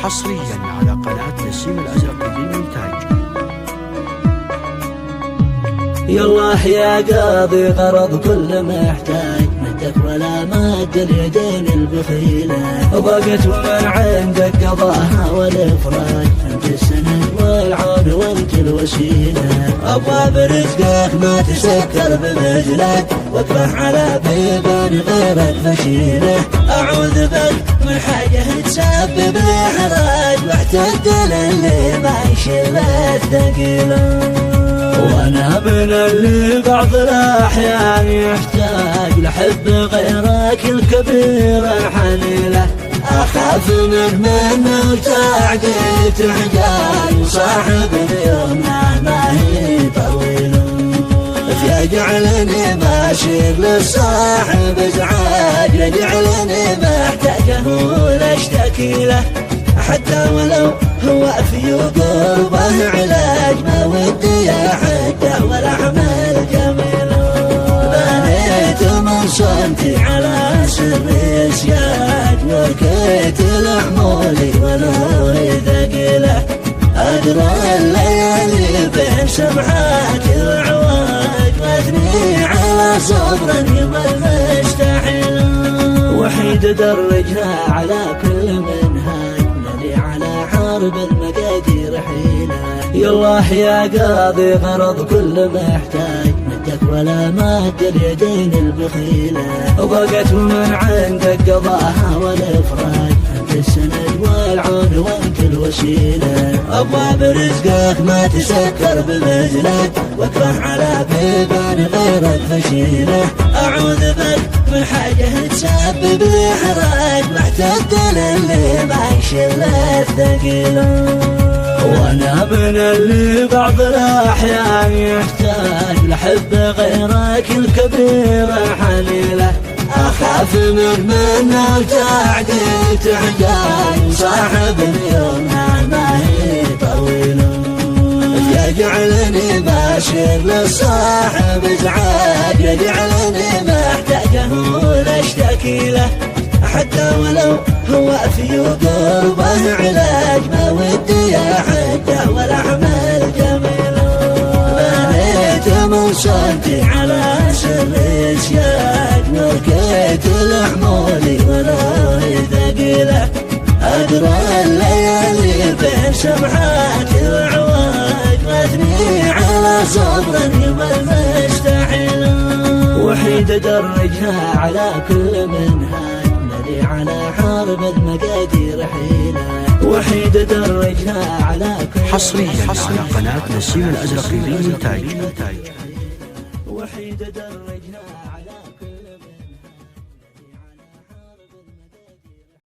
حصريا على قناة نسيم الأزرق للمونتاج. يالله يا قاضي غرض كل محتاج منك ولا مد اليدين البخيلة، ضاقت ومن عندك قضاها والإفراج، أنت السند والعون وأنت الوسيلة. أبواب رزقك ما تسكر بمجلك، واكره على بيبان غيرك فشيلة. أعوذ بك من حاجة تسبب لي حراج، واحتد للي ما يشيل الثقيلة. وانا من اللي بعض الاحيان يحتاج لحب غيرك الكبير الحنيله، اخاف منه وتعدي تحجاج، وصاحب اليوم ما هي طويله، يجعلني ماشي للصاحب ازعاج، يجعلني محتاجه لاشتكي له، حتى ولو هو في قربه علاج، ما ودي حتى ولا اعمل جميله. بنيت من صمتي على سري سياج، وكيت لحمولي ولوري ثقيله، ادرى الليالي بين سمعات العواج، واثني على صبر يظل مستحيل، وحيد درجها على كل منهاج، على حرب المقادير حيلة. يالله يا قاضي غرض كل محتاج منك ولا مد اليدين البخيلة، ضاقت ومن عندك قضاها والإفراج، أنت السند والعون وأنت الوسيلة. أبواب رزقك ما تسكر بمجلك، واكره على بيبان غيرك فشيلة. أعوذ بك من حاجة تسبب لي حراج، واحتد للي ما يشيل الثقيلة. وانا من اللي بعض الاحيان يحتاج لحب غيرك الكبير الحنيله، اخاف منه وتعدي تحجاج، صاحب اليوم ما هي طويله، يجعلني ماشي للصاحب ازعاج، يجعلني محتاجه لاشتكي له، حتى ولو هو في قربه علاج، ما ودي حتى ولا اعمل جميله. بنيت من صمتي على سري سياج، وكيت لحمولي ولوري ثقيله، ادرى الليالي بين سمعات العواج، واثني على صبر يظل مستحيل، وحيد درجها على كل منهاج، على حرب المقادير حيلة، وحيد درجها على كل حصريا على قناة نسيم الأزرق للمونتاج. وحيد درجها